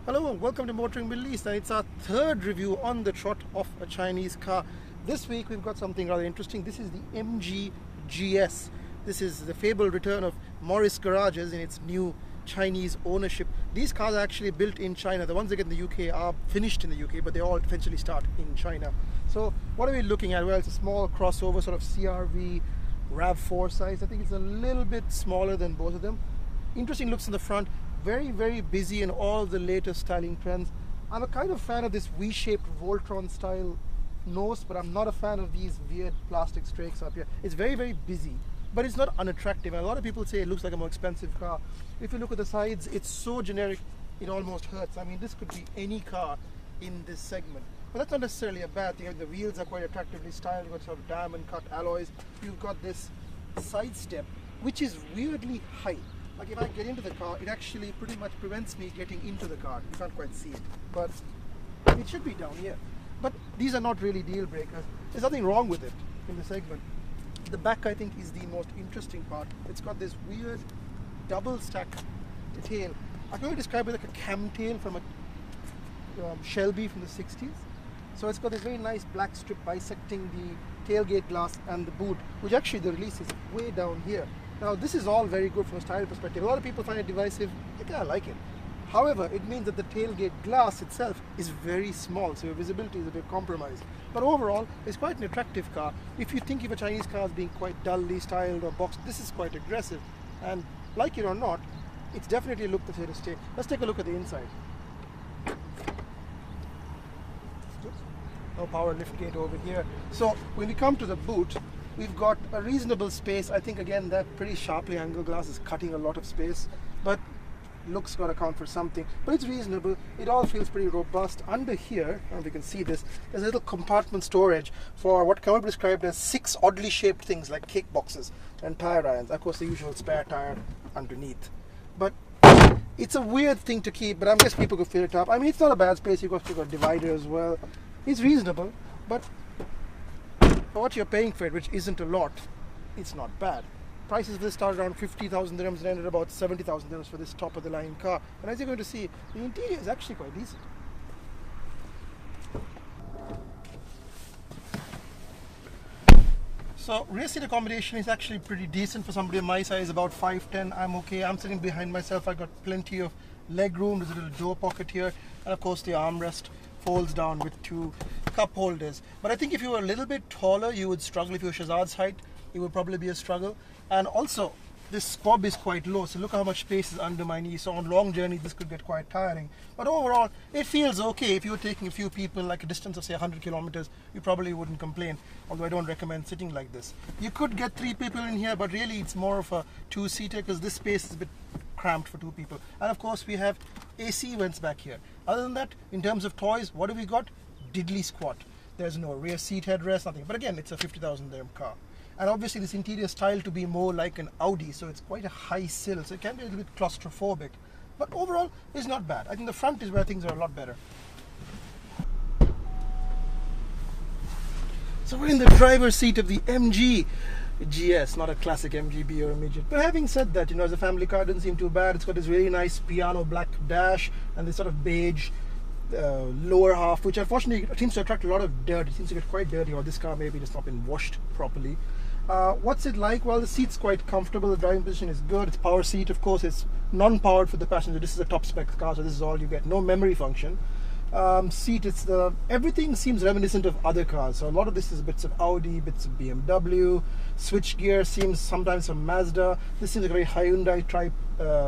Hello and welcome to Motoring Middle East. It's our third review on the trot of a Chinese car. This week we've got something rather interesting. This is the MG GS. This is the fabled return of Morris Garages in its new Chinese ownership. These cars are actually built in China. The ones that get in the UK are finished in the UK, but they all eventually start in China. So what are we looking at? Well, it's a small crossover, sort of CRV RAV4 size. I think it's a little bit smaller than both of them. Interesting looks in the front. Very busy in all the latest styling trends. I'm a kind of fan of this V-shaped Voltron style nose, but I'm not a fan of these weird plastic strakes up here. It's very busy, but it's not unattractive. And a lot of people say it looks like a more expensive car. If you look at the sides, it's so generic it almost hurts. I mean, this could be any car in this segment, but that's not necessarily a bad thing. The wheels are quite attractively styled. You've got sort of diamond cut alloys. You've got this side step, which is weirdly high. Like if I get into the car, it actually pretty much prevents me getting into the car. You can't quite see it, but it should be down here. But these are not really deal breakers. There's nothing wrong with it in the segment. The back, I think, is the most interesting part. It's got this weird double stack tail. I can only describe it like a cam tail from a Shelby from the 60s. So it's got this very nice black strip bisecting the tailgate glass and the boot, which actually the release is way down here. Now this is all very good from a style perspective. A lot of people find it divisive. I like it. However, it means that the tailgate glass itself is very small, so your visibility is a bit compromised. But overall, it's quite an attractive car. If you think of a Chinese car as being quite dully styled or boxed, this is quite aggressive. And like it or not, it's definitely a look that's here to stay. Let's take a look at the inside. No power liftgate over here. So when we come to the boot, we've got a reasonable space. I think again that pretty sharply angled glass is cutting a lot of space, but looks got to count for something. But it's reasonable. It all feels pretty robust. Under here, I don't know if you can see this, there's a little compartment storage for what can be described as 6 oddly shaped things like cake boxes and tire irons. Of course, the usual spare tire underneath. But it's a weird thing to keep, but I guess people could fill it up. I mean, it's not a bad space. You've got a divider as well. It's reasonable, but for what you're paying for it, which isn't a lot, it's not bad. Prices for this start around 50,000 dirhams and ended about 70,000 dirhams for this top of the line car. And as you're going to see, the interior is actually quite decent. So rear seat accommodation is actually pretty decent for somebody of my size, about 5'10". I'm okay. I'm sitting behind myself. I got plenty of leg room. There's a little door pocket here, and of course the armrest folds down with 2 cup holders. But I think if you were a little bit taller, you would struggle. If you were Shahzad's height, it would probably be a struggle. And also, this squab is quite low, so look how much space is under my knee. So on long journeys, this could get quite tiring. But overall, it feels okay. If you were taking a few people, like a distance of say 100 kilometers, you probably wouldn't complain. Although I don't recommend sitting like this. You could get 3 people in here, but really it's more of a 2-seater because this space is a bit cramped for 2 people. And of course, we have AC vents back here. Other than that, in terms of toys, what have we got? Diddly squat. There's no rear seat headrest, nothing. But again, it's a 50,000 dirham car. And obviously this interior is styled to be more like an Audi, so it's quite a high sill, so it can be a little bit claustrophobic. But overall, it's not bad. I think the front is where things are a lot better. So we're in the driver's seat of the MG GS, not a classic MGB or a midget. But having said that, as a family car, it doesn't seem too bad. It's got this really nice piano black dash and this sort of beige lower half, which unfortunately seems to attract a lot of dirt. It seems to get quite dirty, or this car maybe just not been washed properly. What's it like? Well, the seat's quite comfortable. The driving position is good. It's power seat, of course. It's non-powered for the passenger. This is a top spec car, so this is all you get. No memory function. Seat, everything seems reminiscent of other cars. So a lot of this is bits of Audi, bits of BMW. Switch gear seems sometimes from Mazda. This seems like a very Hyundai type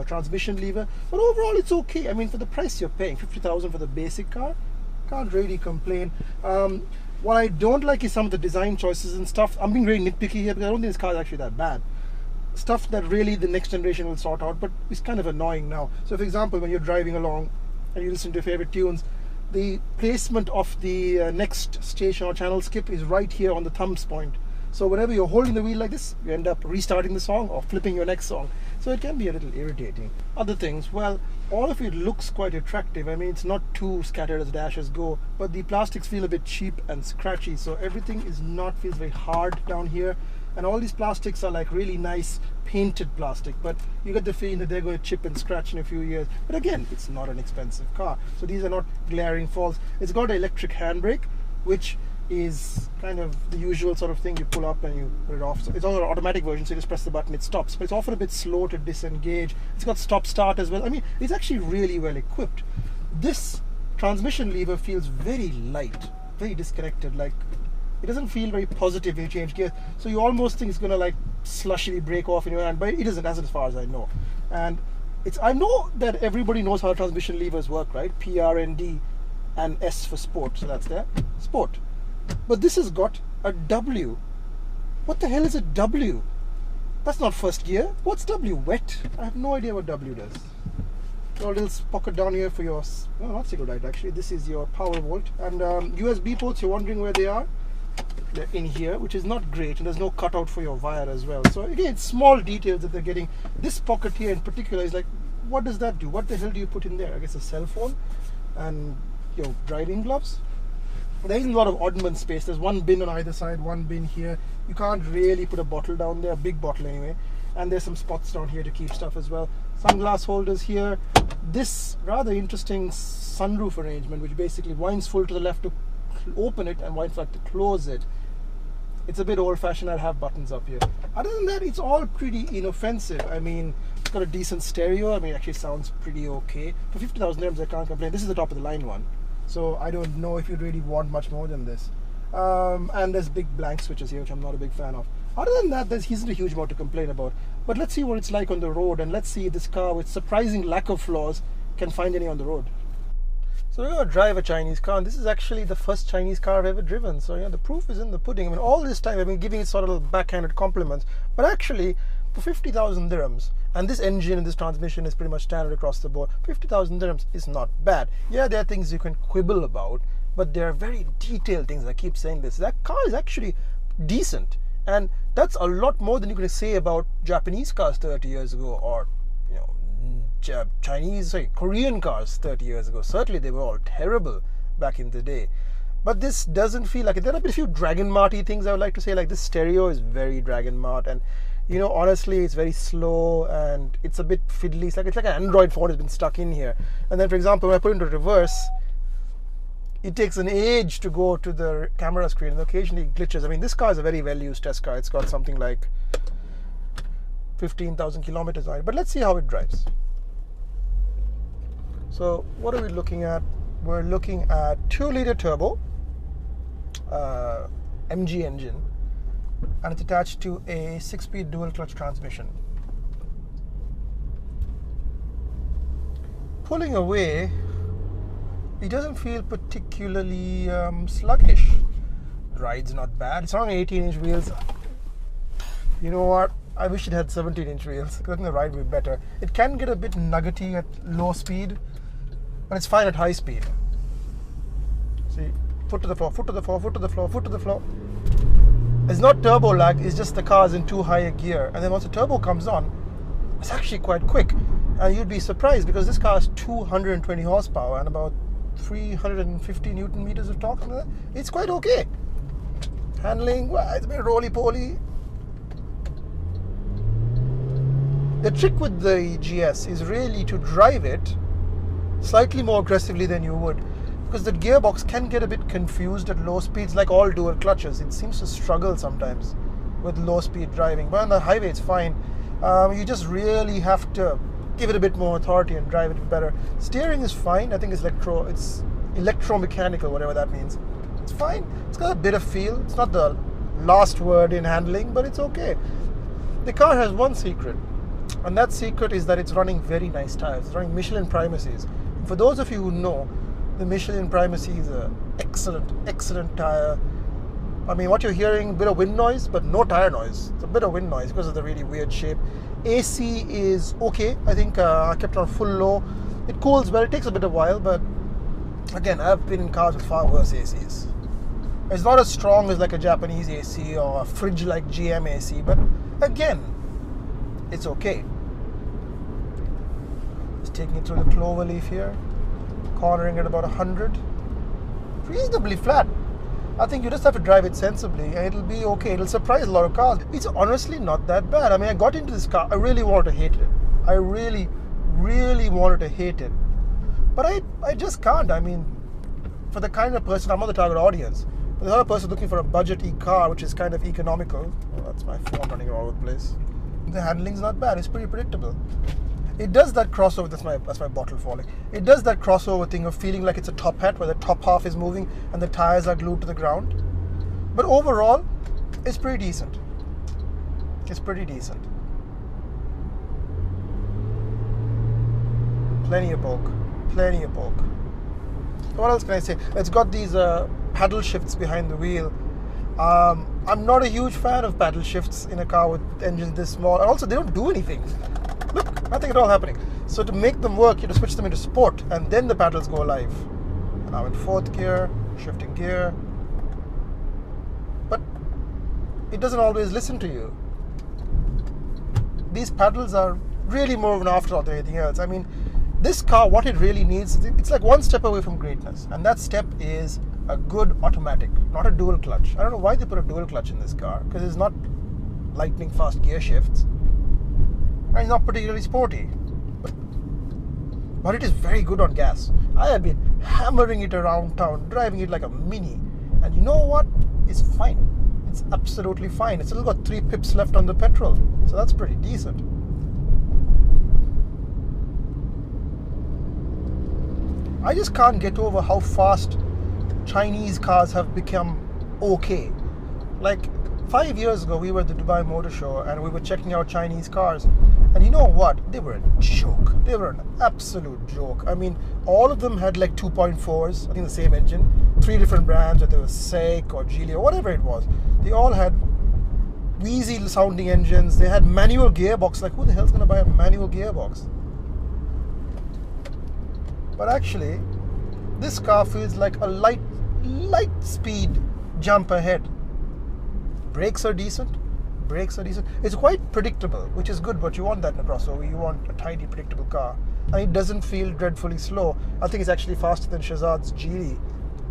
transmission lever. But overall, it's okay. I mean, for the price you're paying, 50,000 for the basic car, can't really complain. What I don't like is some of the design choices and stuff. I'm being very nitpicky here because I don't think this car is actually that bad. Stuff that really the next generation will sort out, but it's kind of annoying now. So for example, when you're driving along and you listen to your favorite tunes, the placement of the next station or channel skip is right here on the thumbs point. So whenever you're holding the wheel like this, you end up restarting the song or flipping your next song. So it can be a little irritating. Other things, well, all of it looks quite attractive. I mean, it's not too scattered as dashes go, but the plastics feel a bit cheap and scratchy. So everything feels very hard down here. and all these plastics are like really nice painted plastic, but you get the feeling that they're going to chip and scratch in a few years. But again, it's not an expensive car, so these are not glaring faults. It's got an electric handbrake, which is kind of the usual sort of thing. You pull up and you put it off. So it's also an automatic version, so you just press the button, it stops, but it's often a bit slow to disengage. It's got stop start as well. I mean, it's actually really well equipped. This transmission lever feels very light, very disconnected, like it doesn't feel very positive when you change gears, so you almost think it's going to like slushily break off in your hand, but it isn't, as far as I know. And I know that everybody knows how transmission levers work, right? P, R, and D, and S for sport, so that's there, sport. But this has got a W. What the hell is a W? That's not first gear. What's W? Wet? I have no idea what W does. A little pocket down here for your, well, not single light actually. This is your power volt. And USB ports, you're wondering where they are? They're in here, which is not great, and there's no cutout for your wire as well. So again, it's small details that they're getting. This pocket here in particular is like, what does that do? What the hell do you put in there? I guess a cell phone and your driving gloves. There isn't a lot of oddman space. There's one bin on either side, one bin here. You can't really put a bottle down there, a big bottle anyway. And there's some spots down here to keep stuff as well. Sunglass holders here. This rather interesting sunroof arrangement, which basically winds full to the left to open it and winds flat to close it. It's a bit old-fashioned. I'll have buttons up here. Other than that, it's all pretty inoffensive. I mean, it's got a decent stereo. I mean, it actually sounds pretty okay. For 50,000 dirhams, I can't complain. This is the top of the line one, so I don't know if you'd really want much more than this. And there's big blank switches here, which I'm not a big fan of. Other than that, there isn't a huge amount to complain about. But let's see what it's like on the road, and let's see if this car, with surprising lack of flaws, can find any on the road. So we're going to drive a Chinese car, and this is actually the first Chinese car I've ever driven. So yeah, the proof is in the pudding. I mean, all this time I've been giving it sort of backhanded compliments, but actually for 50,000 dirhams, and this engine and this transmission is pretty much standard across the board, 50,000 dirhams is not bad. Yeah, there are things you can quibble about, but there are very detailed things. I keep saying this. That car is actually decent, and that's a lot more than you can say about Japanese cars 30 years ago, or Korean cars 30 years ago. Certainly they were all terrible back in the day, but this doesn't feel like it. There are a few Dragon Mart-y things I would like to say, like this stereo is very Dragon Mart, and honestly, it's very slow and it's a bit fiddly. It's like an Android phone has been stuck in here. And then, for example, when I put it into reverse, it takes an age to go to the camera screen, and occasionally it glitches. I mean, this car is a very well-used test car. It's got something like 15,000 kilometers on it, but let's see how it drives. So what are we looking at? We're looking at 2-liter turbo MG engine, and it's attached to a 6-speed dual clutch transmission. Pulling away, it doesn't feel particularly sluggish. Ride's not bad. It's on 18-inch wheels. You know what? I wish it had 17-inch wheels, because I think the ride would be better. It can get a bit nuggety at low speed, but it's fine at high speed. See, foot to the floor, foot to the floor, foot to the floor, foot to the floor. It's not turbo lag, it's just the car's in too high a gear. And then once the turbo comes on, it's actually quite quick. And you'd be surprised, because this car has 220 horsepower and about 350 Newton meters of torque. It's quite okay. Handling, well, it's a bit roly-poly. The trick with the GS is really to drive it slightly more aggressively than you would, because the gearbox can get a bit confused at low speeds, like all dual clutches. It seems to struggle sometimes with low speed driving, but on the highway it's fine. You just really have to give it a bit more authority and drive it better. Steering is fine. I think it's electromechanical, whatever that means. It's fine. It's got a bit of feel. It's not the last word in handling, but it's okay. The car has one secret, and that secret is that it's running very nice tires. It's running Michelin Primacies. For those of you who know, the Michelin Primacy is an excellent tire. I mean, what you're hearing, a bit of wind noise, but no tire noise. It's a bit of wind noise because of the really weird shape. AC is okay. I think I kept it on full low. It cools well. It takes a bit of while, but again, I've been in cars with far worse ACs. It's not as strong as like a Japanese AC or a fridge like GM AC, but again, it's okay. Just taking it through the clover leaf here, cornering at about 100. Reasonably flat. I think you just have to drive it sensibly and it'll be okay. It'll surprise a lot of cars. It's honestly not that bad. I mean, I got into this car, I really wanted to hate it. I really, really wanted to hate it. But I just can't. I mean, for the kind of person, I'm not the target audience. For the other person looking for a budget-y car, which is kind of economical. Oh, that's my phone running all over the place. The handling's not bad. It's pretty predictable. It does that crossover. That's my bottle falling. It does that crossover thing of feeling like it's a top hat where the top half is moving and the tires are glued to the ground. But overall, it's pretty decent. It's pretty decent. Plenty of bulk. Plenty of bulk. What else can I say? It's got these paddle shifts behind the wheel. I'm not a huge fan of paddle shifts in a car with engines this small. And also, they don't do anything. Look, nothing at all happening. So to make them work, you have to switch them into sport, and then the paddles go live. And now in fourth gear, shifting gear. But it doesn't always listen to you. These paddles are really more of an afterthought than anything else. I mean, this car, what it really needs, it's like one step away from greatness. And that step is a good automatic, not a dual clutch. I don't know why they put a dual clutch in this car, because it's not lightning fast gear shifts. And it's not particularly sporty, but it is very good on gas. I have been hammering it around town, driving it like a mini, and you know what? It's fine. It's absolutely fine. It's still got 3 pips left on the petrol, so that's pretty decent. I just can't get over how fast Chinese cars have become okay. Like 5 years ago, we were at the Dubai Motor Show and we were checking out Chinese cars. And you know what? They were a joke. They were an absolute joke. I mean, all of them had like 2.4s, I think the same engine, 3 different brands, whether it was Sheikh or Geely or whatever it was. They all had wheezy sounding engines. They had manual gearbox. Like, who the hell's going to buy a manual gearbox? But actually, this car feels like a light speed jump ahead. Brakes are decent. It's quite predictable, which is good, but you want that in a crossover. You want a tiny, predictable car. And it doesn't feel dreadfully slow. I think it's actually faster than Shahzad's Geely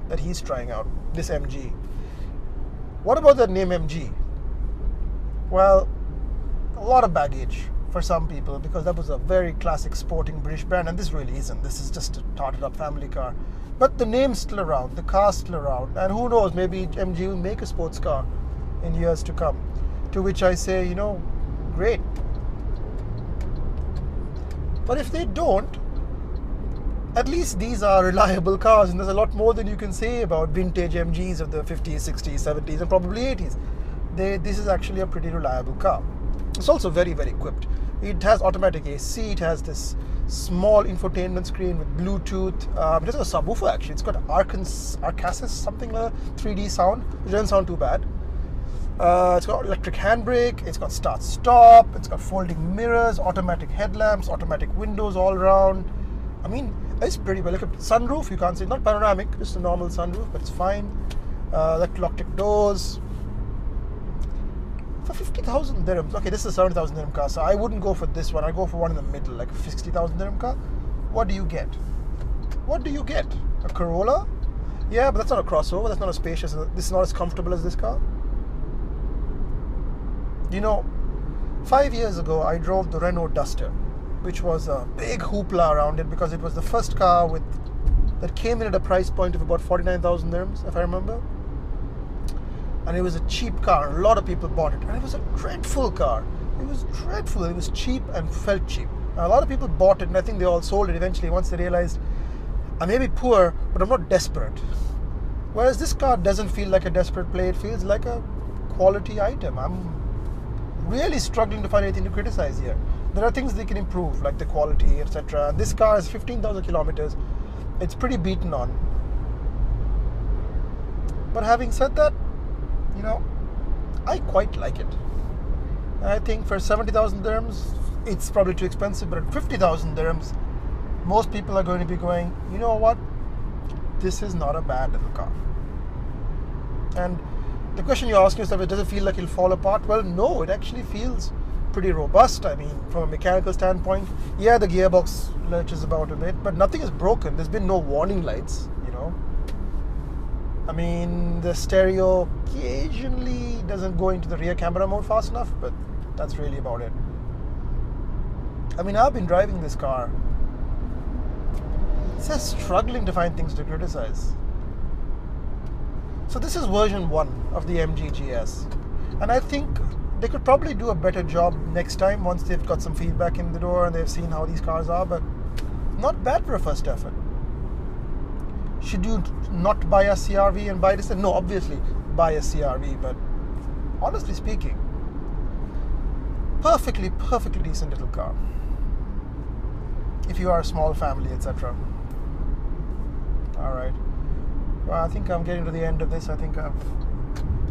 that he's trying out, this MG. What about that name MG? Well, a lot of baggage for some people, because that was a very classic sporting British brand, and this really isn't. This is just a tarted up family car. But the name's still around, the car's still around, and who knows, maybe MG will make a sports car in years to come. To which I say, you know, great. But if they don't, at least these are reliable cars, and there's a lot more than you can say about vintage MGs of the 50s, 60s, 70s, and probably 80s. This is actually a pretty reliable car. It's also very, very equipped. It has automatic AC, it has this small infotainment screen with Bluetooth. It has a subwoofer actually. It's got Arcasis, something like 3D sound, which doesn't sound too bad. It's got electric handbrake, it's got start-stop, it's got folding mirrors, automatic headlamps, automatic windows all around. I mean, it's pretty well equipped. Sunroof, you can't say, not panoramic, just a normal sunroof, but it's fine. Electric doors. For 50,000 dirhams, okay, this is a 70,000 dirham car, so I wouldn't go for this one. I'd go for one in the middle, like a 60,000 dirham car. What do you get? What do you get? A Corolla? Yeah, but that's not a crossover, that's not as spacious, this is not as comfortable as this car. You know, 5 years ago, I drove the Renault Duster, which was a big hoopla around it because it was the first car that came in at a price point of about 49,000 dirhams, if I remember. And it was a cheap car. A lot of people bought it. And it was a dreadful car. It was dreadful. It was cheap and felt cheap. And a lot of people bought it, and I think they all sold it eventually once they realized, I may be poor, but I'm not desperate. Whereas this car doesn't feel like a desperate play. It feels like a quality item. I'm really struggling to find anything to criticize here. There are things they can improve, like the quality, etc. And this car has 15,000 kilometers. It's pretty beaten on. But having said that, you know, I quite like it. And I think for 70,000 dirhams, it's probably too expensive. But at 50,000 dirhams, most people are going to be going, you know what? This is not a bad little car. And the question you're asking yourself is, does it feel like it'll fall apart? Well, no, it actually feels pretty robust. I mean, from a mechanical standpoint, yeah, the gearbox lurches about a bit, but nothing is broken. There's been no warning lights, you know. I mean, the stereo occasionally doesn't go into the rear camera mode fast enough, but that's really about it. I mean, I've been driving this car. It's just struggling to find things to criticize. So this is version 1 of the MG GS. And I think they could probably do a better job next time once they've got some feedback in the door and they've seen how these cars are, but not bad for a first effort. Should you not buy a CRV and buy this? No, obviously buy a CRV, but honestly speaking, perfectly decent little car. If you are a small family, etc. Alright. Well, I think I'm getting to the end of this. I think I've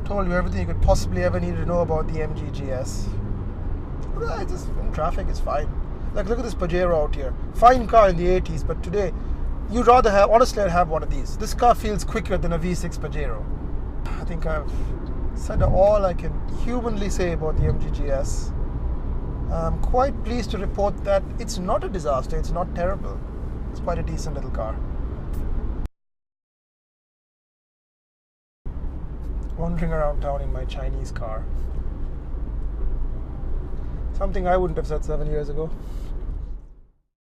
told you everything you could possibly ever need to know about the MG GS. It's just in traffic, it's fine. Like, look at this Pajero out here. Fine car in the 80s, but today, you'd rather have, honestly, I'd have one of these. This car feels quicker than a V6 Pajero. I think I've said all I can humanly say about the MG GS. I'm quite pleased to report that it's not a disaster, it's not terrible. It's quite a decent little car. Wandering around town in my Chinese car. Something I wouldn't have said 7 years ago.